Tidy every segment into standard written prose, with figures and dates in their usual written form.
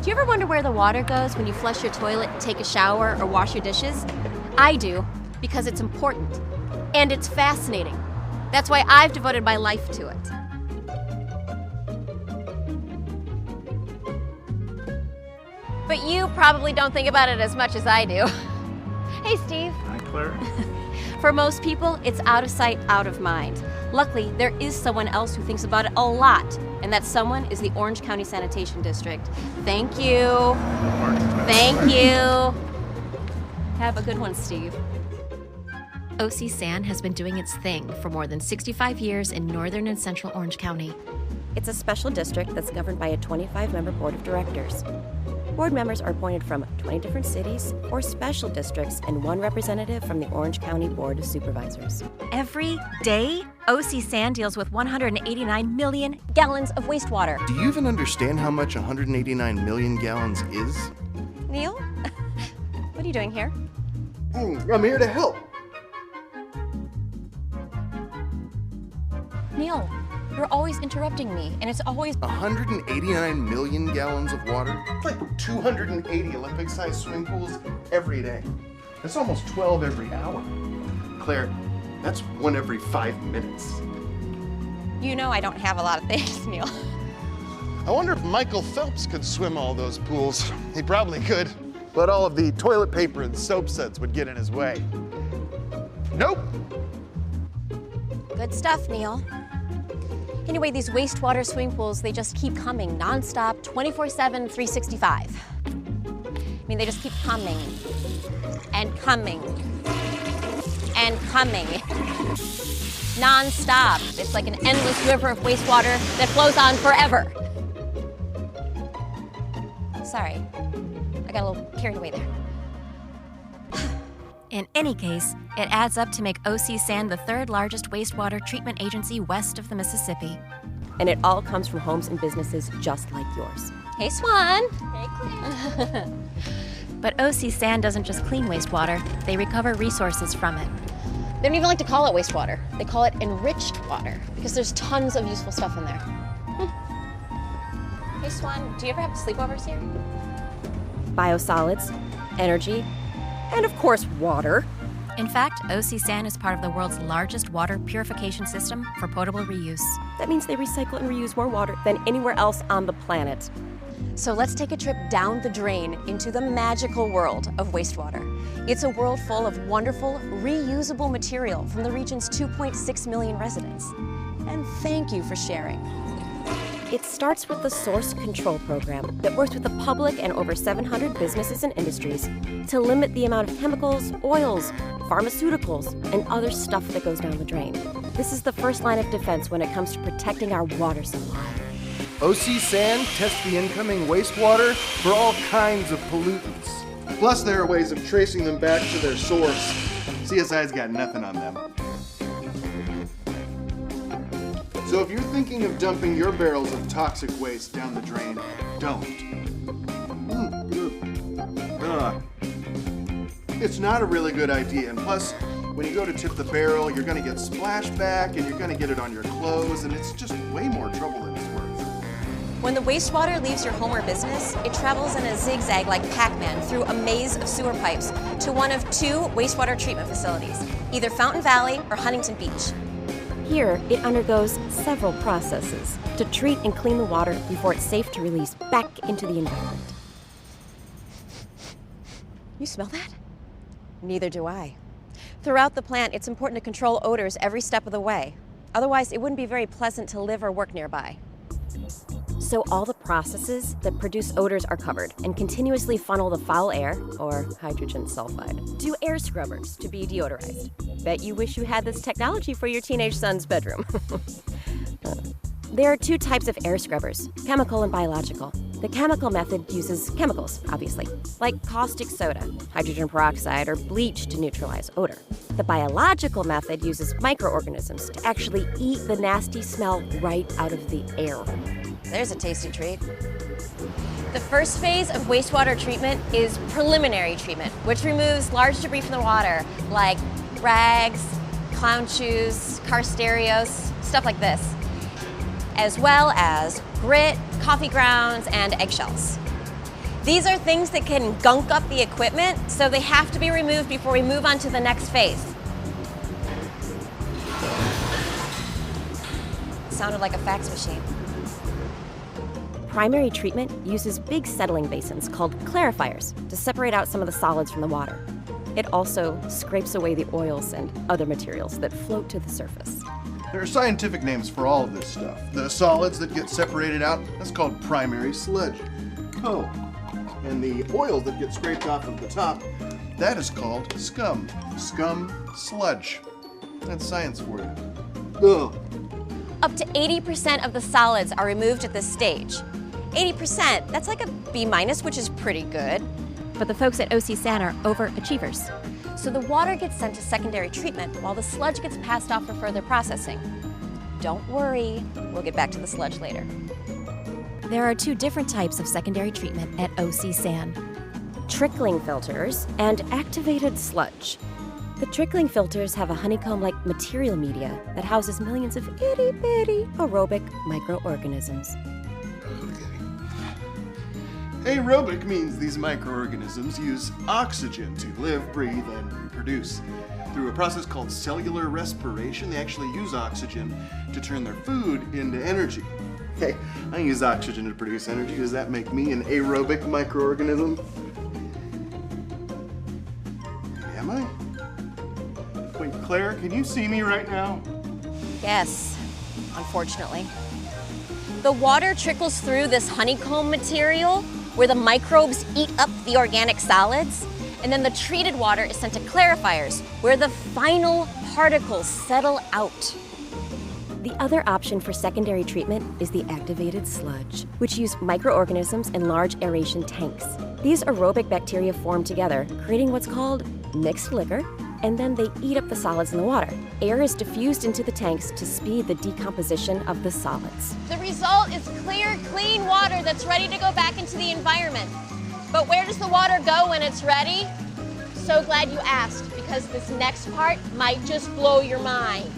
Do you ever wonder where the water goes when you flush your toilet, take a shower, or wash your dishes? I do, because it's important. And it's fascinating. That's why I've devoted my life to it. But you probably don't think about it as much as I do. Hey, Steve. Hi, Claire. For most people, it's out of sight, out of mind. Luckily, there is someone else who thinks about it a lot, and that someone is the Orange County Sanitation District. Thank you. Thank you. Have a good one, Steve. OC San has been doing its thing for more than 65 years in northern and central Orange County. It's a special district that's governed by a 25-member board of directors. Board members are appointed from 20 different cities or special districts and one representative from the Orange County Board of Supervisors. Every day, OC San deals with 189 million gallons of wastewater. Do you even understand how much 189 million gallons is? Neil, what are you doing here? I'm here to help. Neil, you're always interrupting me, and it's always 189 million gallons of water? It's like 280 Olympic-sized swimming pools every day. That's almost 12 every hour. Claire, that's one every 5 minutes. You know I don't have a lot of things, Neil. I wonder if Michael Phelps could swim all those pools. He probably could, but all of the toilet paper and soap suds would get in his way. Nope. Good stuff, Neil. Anyway, these wastewater swimming pools, they just keep coming nonstop, 24/7, 365. I mean, they just keep coming and coming and coming nonstop. It's like an endless river of wastewater that flows on forever. Sorry, I got a little carried away there. In any case, it adds up to make OC San the third largest wastewater treatment agency west of the Mississippi. And it all comes from homes and businesses just like yours. Hey, Swan. Hey, Claire. But OC San doesn't just clean wastewater, they recover resources from it. They don't even like to call it wastewater. They call it enriched water because there's tons of useful stuff in there. Hey, Swan, do you ever have sleepovers here? Biosolids, energy, and of course, water. In fact, OC San is part of the world's largest water purification system for potable reuse. That means they recycle and reuse more water than anywhere else on the planet. So let's take a trip down the drain into the magical world of wastewater. It's a world full of wonderful, reusable material from the region's 2.6 million residents. And thank you for sharing. It starts with the Source Control Program that works with the public and over 700 businesses and industries to limit the amount of chemicals, oils, pharmaceuticals, and other stuff that goes down the drain. This is the first line of defense when it comes to protecting our water supply. OC San tests the incoming wastewater for all kinds of pollutants. Plus, there are ways of tracing them back to their source. CSI's got nothing on them. So if you're thinking of dumping your barrels of toxic waste down the drain, don't. It's not a really good idea, and plus, when you go to tip the barrel, you're gonna get splashback, and you're gonna get it on your clothes, and it's just way more trouble than it's worth. When the wastewater leaves your home or business, it travels in a zigzag like Pac-Man through a maze of sewer pipes to one of two wastewater treatment facilities, either Fountain Valley or Huntington Beach. Here, it undergoes several processes to treat and clean the water before it's safe to release back into the environment. You smell that? Neither do I. Throughout the plant, it's important to control odors every step of the way. Otherwise, it wouldn't be very pleasant to live or work nearby. So all the processes that produce odors are covered and continuously funnel the foul air, or hydrogen sulfide, to air scrubbers to be deodorized. Bet you wish you had this technology for your teenage son's bedroom. There are two types of air scrubbers, chemical and biological. The chemical method uses chemicals, obviously, like caustic soda, hydrogen peroxide, or bleach to neutralize odor. The biological method uses microorganisms to actually eat the nasty smell right out of the air. There's a tasty treat. The first phase of wastewater treatment is preliminary treatment, which removes large debris from the water, like rags, clown shoes, car stereos, stuff like this, as well as grit, coffee grounds, and eggshells. These are things that can gunk up the equipment, so they have to be removed before we move on to the next phase. Sounded like a fax machine. Primary treatment uses big settling basins called clarifiers to separate out some of the solids from the water. It also scrapes away the oils and other materials that float to the surface. There are scientific names for all of this stuff. The solids that get separated out, that's called primary sludge. Oh. And the oil that gets scraped off of the top, that is called scum. Scum sludge. That's science for you. Ugh. Up to 80% of the solids are removed at this stage. 80%, that's like a B-, which is pretty good. But the folks at OC San are overachievers. So the water gets sent to secondary treatment while the sludge gets passed off for further processing. Don't worry, we'll get back to the sludge later. There are two different types of secondary treatment at OC San: trickling filters and activated sludge. The trickling filters have a honeycomb-like material media that houses millions of itty-bitty aerobic microorganisms. Aerobic means these microorganisms use oxygen to live, breathe, and reproduce. Through a process called cellular respiration, they actually use oxygen to turn their food into energy. Hey, I use oxygen to produce energy. Does that make me an aerobic microorganism? Am I? Wait, Claire, can you see me right now? Yes, unfortunately. The water trickles through this honeycomb material where the microbes eat up the organic solids, and then the treated water is sent to clarifiers where the final particles settle out. The other option for secondary treatment is the activated sludge, which use microorganisms in large aeration tanks. These aerobic bacteria form together, creating what's called mixed liquor, and then they eat up the solids in the water. Air is diffused into the tanks to speed the decomposition of the solids. The result is clear, clean water that's ready to go back into the environment. But where does the water go when it's ready? So glad you asked, because this next part might just blow your mind.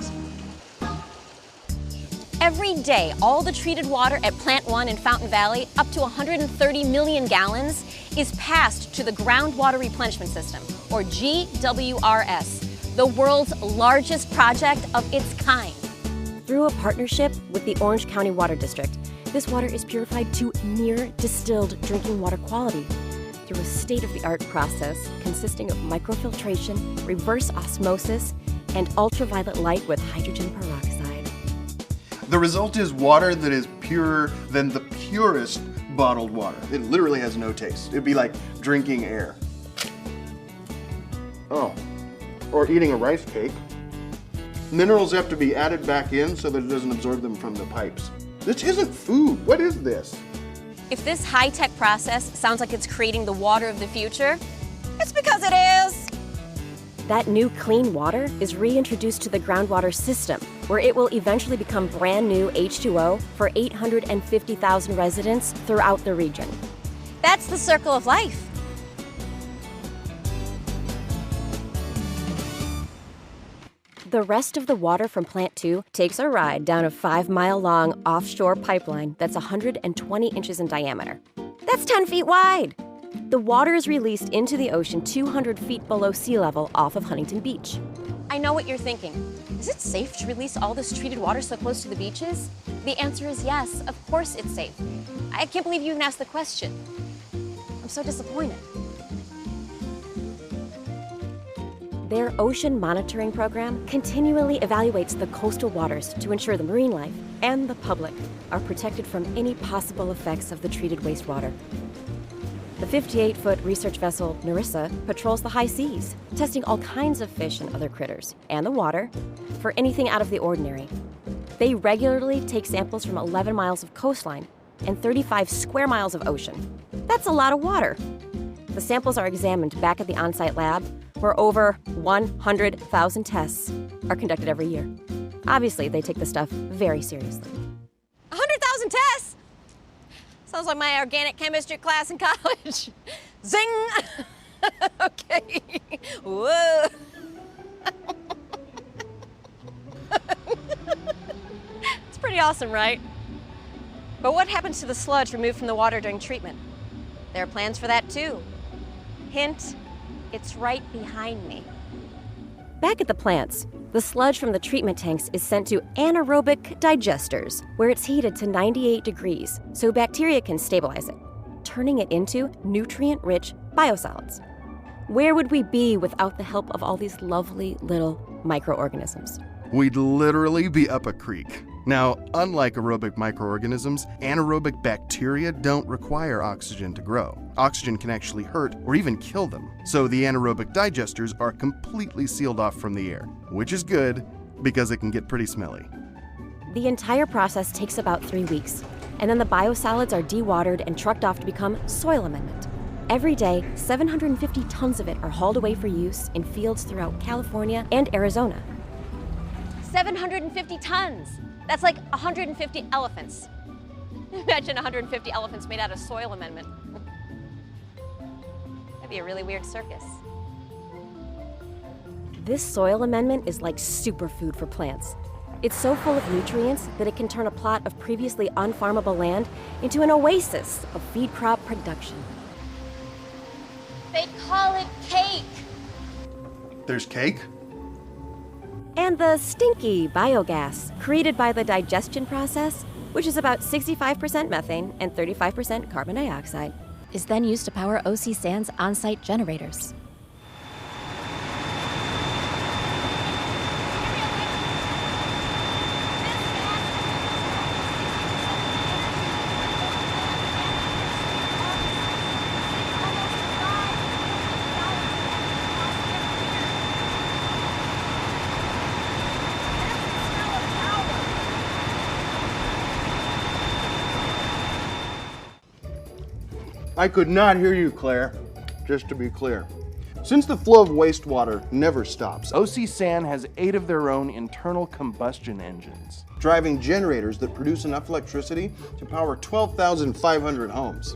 Every day, all the treated water at Plant 1 in Fountain Valley, up to 130 million gallons, is passed to the Groundwater Replenishment System, or GWRS, the world's largest project of its kind. Through a partnership with the Orange County Water District, this water is purified to near distilled drinking water quality through a state-of-the-art process consisting of microfiltration, reverse osmosis, and ultraviolet light with hydrogen peroxide. The result is water that is purer than the purest bottled water. It literally has no taste. It'd be like drinking air. Oh, or eating a rice cake. Minerals have to be added back in so that it doesn't absorb them from the pipes. This isn't food. What is this? If this high-tech process sounds like it's creating the water of the future, it's because it is. That new clean water is reintroduced to the groundwater system, where it will eventually become brand new H2O for 850,000 residents throughout the region. That's the circle of life. The rest of the water from Plant 2 takes a ride down a 5-mile-long offshore pipeline that's 120 inches in diameter. That's 10 feet wide. The water is released into the ocean 200 feet below sea level off of Huntington Beach. I know what you're thinking. Is it safe to release all this treated water so close to the beaches? The answer is yes, of course it's safe. I can't believe you even asked the question. I'm so disappointed. Their ocean monitoring program continually evaluates the coastal waters to ensure the marine life and the public are protected from any possible effects of the treated wastewater. The 58-foot research vessel Narissa patrols the high seas, testing all kinds of fish and other critters, and the water, for anything out of the ordinary. They regularly take samples from 11 miles of coastline and 35 square miles of ocean. That's a lot of water. The samples are examined back at the on-site lab, where over 100,000 tests are conducted every year. Obviously, they take the stuff very seriously. 100,000 tests? Sounds like my organic chemistry class in college. Zing! Okay. Whoa. It's pretty awesome, right? But what happens to the sludge removed from the water during treatment? There are plans for that too. Hint, it's right behind me. Back at the plants, the sludge from the treatment tanks is sent to anaerobic digesters, where it's heated to 98 degrees so bacteria can stabilize it, turning it into nutrient-rich biosolids. Where would we be without the help of all these lovely little microorganisms? We'd literally be up a creek. Now, unlike aerobic microorganisms, anaerobic bacteria don't require oxygen to grow. Oxygen can actually hurt or even kill them. So the anaerobic digesters are completely sealed off from the air, which is good because it can get pretty smelly. The entire process takes about 3 weeks, and then the biosolids are dewatered and trucked off to become soil amendment. Every day, 750 tons of it are hauled away for use in fields throughout California and Arizona. 750 tons! That's like 150 elephants. Imagine 150 elephants made out of soil amendment. That'd be a really weird circus. This soil amendment is like superfood for plants. It's so full of nutrients that it can turn a plot of previously unfarmable land into an oasis of feed crop production. They call it cake! There's cake? And the stinky biogas created by the digestion process, which is about 65% methane and 35% carbon dioxide, is then used to power OC San's on-site generators. I could not hear you, Claire. Just to be clear. Since the flow of wastewater never stops, OC San has 8 of their own internal combustion engines, driving generators that produce enough electricity to power 12,500 homes.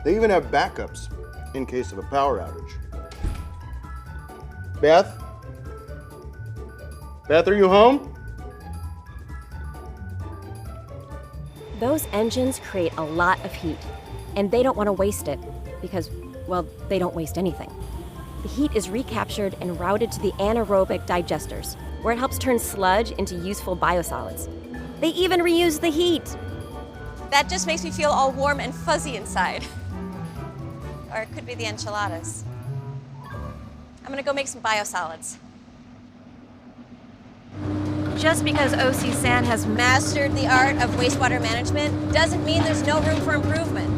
They even have backups in case of a power outage. Beth? Beth, are you home? Those engines create a lot of heat, and they don't want to waste it because, well, they don't waste anything. The heat is recaptured and routed to the anaerobic digesters, where it helps turn sludge into useful biosolids. They even reuse the heat. That just makes me feel all warm and fuzzy inside. Or it could be the enchiladas. I'm gonna go make some biosolids. Just because OC San has mastered the art of wastewater management doesn't mean there's no room for improvement.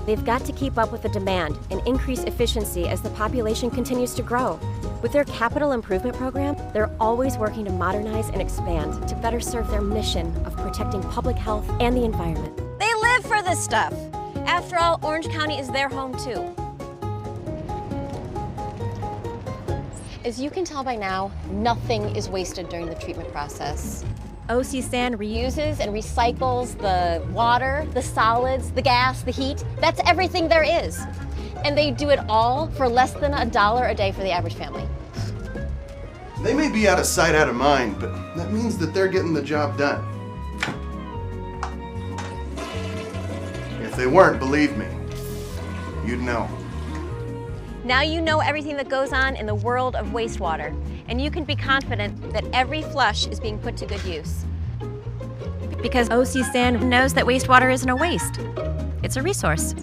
They've got to keep up with the demand and increase efficiency as the population continues to grow. With their capital improvement program, they're always working to modernize and expand to better serve their mission of protecting public health and the environment. They live for this stuff. After all, Orange County is their home too. As you can tell by now, nothing is wasted during the treatment process. OC San reuses and recycles the water, the solids, the gas, the heat. That's everything there is. And they do it all for less than $1 a day for the average family. They may be out of sight, out of mind, but that means that they're getting the job done. If they weren't, believe me, you'd know. Now you know everything that goes on in the world of wastewater, and you can be confident that every flush is being put to good use. Because OC San knows that wastewater isn't a waste, it's a resource.